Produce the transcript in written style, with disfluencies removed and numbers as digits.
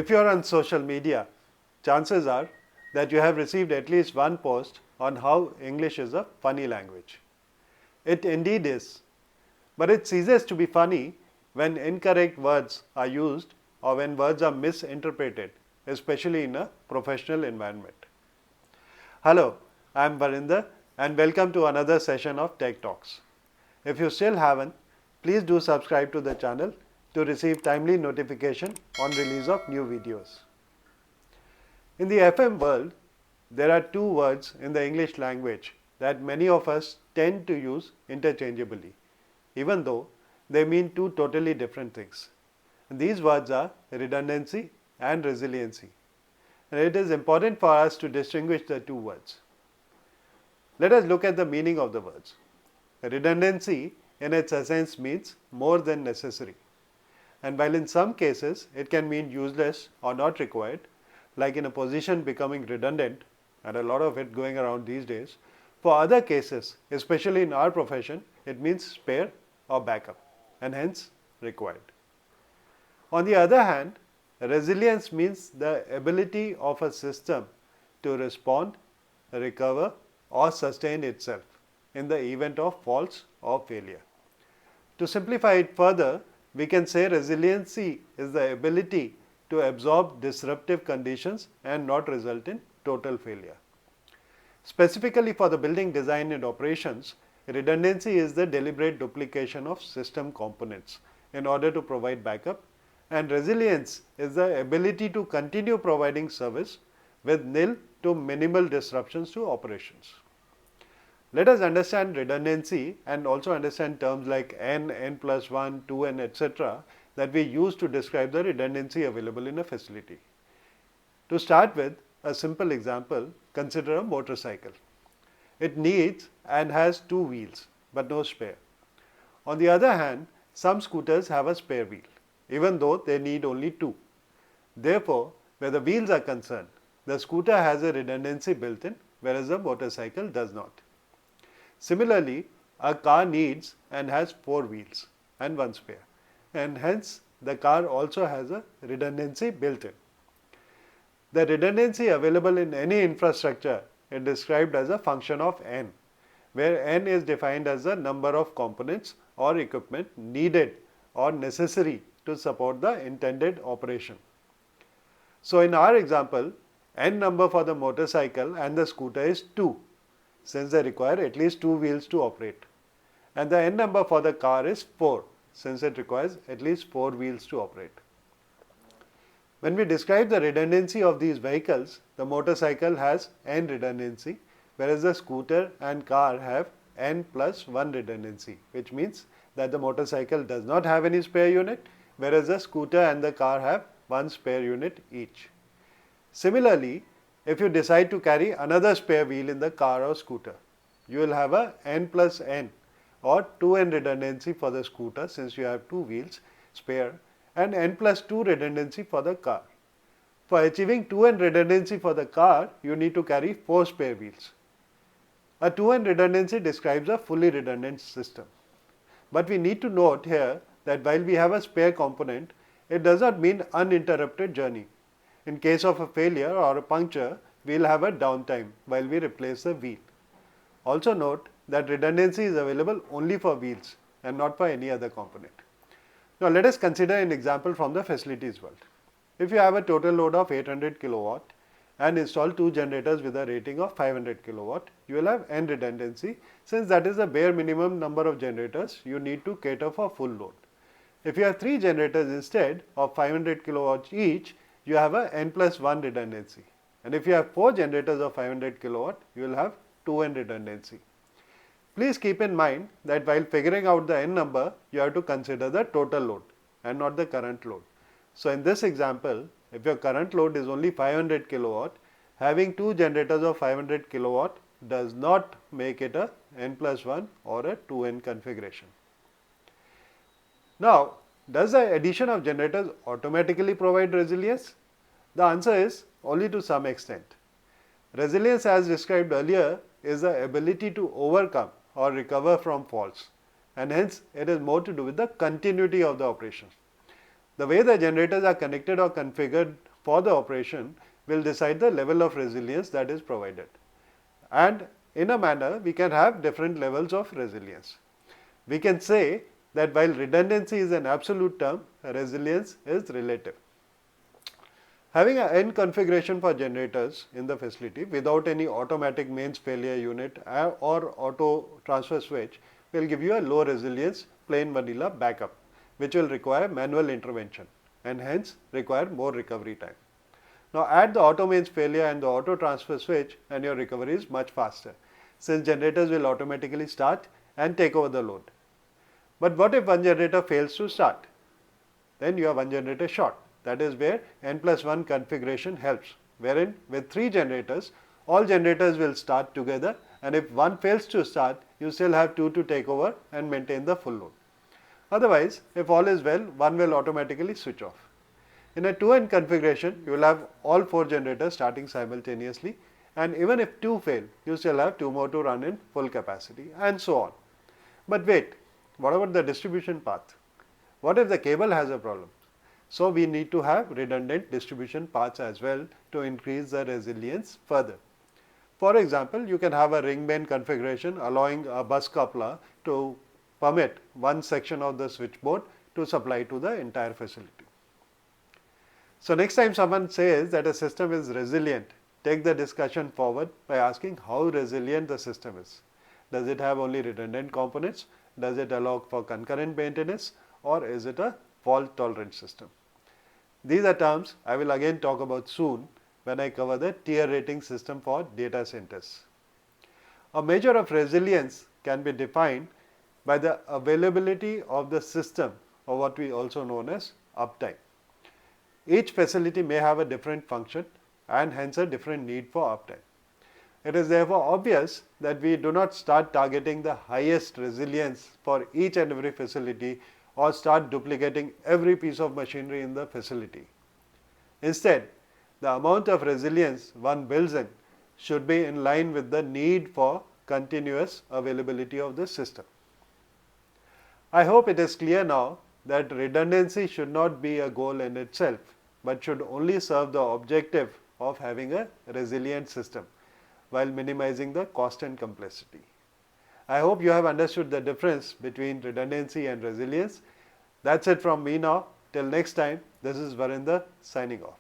If you are on social media, chances are that you have received at least one post on how English is a funny language. It indeed is, but it ceases to be funny when incorrect words are used or when words are misinterpreted, especially in a professional environment. Hello, I am Varinder and welcome to another session of Tech Talks. If you still haven't, please do subscribe to the channel to receive timely notification on release of new videos. In the FM world, there are two words in the English language that many of us tend to use interchangeably, even though they mean two totally different things. And these words are redundancy and resiliency. And it is important for us to distinguish the two words. Let us look at the meaning of the words. Redundancy in its essence means more than necessary. And while in some cases it can mean useless or not required, like in a position becoming redundant, and a lot of it going around these days, for other cases, especially in our profession, it means spare or backup, and hence required. On the other hand, resilience means the ability of a system to respond, recover, or sustain itself in the event of faults or failure. To simplify it further, we can say resiliency is the ability to absorb disruptive conditions and not result in total failure. Specifically for the building design and operations, redundancy is the deliberate duplication of system components in order to provide backup, and resilience is the ability to continue providing service with nil to minimal disruptions to operations. Let us understand redundancy and also understand terms like n, n plus 1, 2n, etc. that we use to describe the redundancy available in a facility. To start with a simple example, consider a motorcycle. It needs and has two wheels but no spare. On the other hand, some scooters have a spare wheel, even though they need only two. Therefore, where the wheels are concerned, the scooter has a redundancy built in, whereas the motorcycle does not. Similarly, a car needs and has four wheels and one spare, and hence the car also has a redundancy built in. The redundancy available in any infrastructure is described as a function of n, where n is defined as the number of components or equipment needed or necessary to support the intended operation. So in our example, n number for the motorcycle and the scooter is 2, since they require at least two wheels to operate, and the n number for the car is 4, since it requires at least 4 wheels to operate. When we describe the redundancy of these vehicles, the motorcycle has n redundancy, whereas the scooter and car have n plus 1 redundancy, which means that the motorcycle does not have any spare unit, whereas the scooter and the car have one spare unit each. Similarly, if you decide to carry another spare wheel in the car or scooter, you will have a n plus n or 2n redundancy for the scooter, since you have two wheels spare, and n plus 2 redundancy for the car. For achieving 2n redundancy for the car, you need to carry 4 spare wheels. A 2n redundancy describes a fully redundant system. But we need to note here that while we have a spare component, it does not mean uninterrupted journey. In case of a failure or a puncture, we will have a downtime while we replace the wheel. Also note that redundancy is available only for wheels and not for any other component. Now let us consider an example from the facilities world. If you have a total load of 800 kilowatt and install two generators with a rating of 500 kilowatt, you will have n redundancy, since that is the bare minimum number of generators you need to cater for full load. If you have 3 generators instead of 500 kilowatts each, you have a n plus 1 redundancy, and if you have 4 generators of 500 kilowatt, you will have 2n redundancy. Please keep in mind that while figuring out the n number, you have to consider the total load and not the current load. So in this example, if your current load is only 500 kilowatt, having 2 generators of 500 kilowatt does not make it a n plus 1 or a 2n configuration. Now, does the addition of generators automatically provide resilience? The answer is only to some extent. Resilience, as described earlier, is the ability to overcome or recover from faults, and hence it is more to do with the continuity of the operation. The way the generators are connected or configured for the operation will decide the level of resilience that is provided. And in a manner, we can have different levels of resilience. We can say that while redundancy is an absolute term, resilience is relative. Having an N configuration for generators in the facility without any automatic mains failure unit or auto transfer switch will give you a low resilience plain vanilla backup, which will require manual intervention and hence require more recovery time. Now add the auto mains failure and the auto transfer switch and your recovery is much faster, since generators will automatically start and take over the load. But what if one generator fails to start? Then you have one generator short. That is where N+1 configuration helps, wherein with 3 generators, all generators will start together, and if one fails to start, you still have 2 to take over and maintain the full load. Otherwise, if all is well, one will automatically switch off. In a 2N configuration, you will have all 4 generators starting simultaneously, and even if 2 fail, you still have 2 more to run in full capacity, and so on. But wait, what about the distribution path? What if the cable has a problem? So we need to have redundant distribution paths as well to increase the resilience further. For example, you can have a ring main configuration allowing a bus coupler to permit one section of the switchboard to supply to the entire facility. So next time someone says that a system is resilient, take the discussion forward by asking how resilient the system is. Does it have only redundant components? Does it allow for concurrent maintenance, or is it a fault tolerant system? These are terms I will again talk about soon when I cover the tier rating system for data centers. A measure of resilience can be defined by the availability of the system, or what we also known as uptime. Each facility may have a different function and hence a different need for uptime. It is therefore obvious that we do not start targeting the highest resilience for each and every facility or start duplicating every piece of machinery in the facility. Instead, the amount of resilience one builds in should be in line with the need for continuous availability of the system. I hope it is clear now that redundancy should not be a goal in itself, but should only serve the objective of having a resilient system while minimizing the cost and complexity. I hope you have understood the difference between redundancy and resilience. That's it from me now. Till next time, this is Varinder signing off.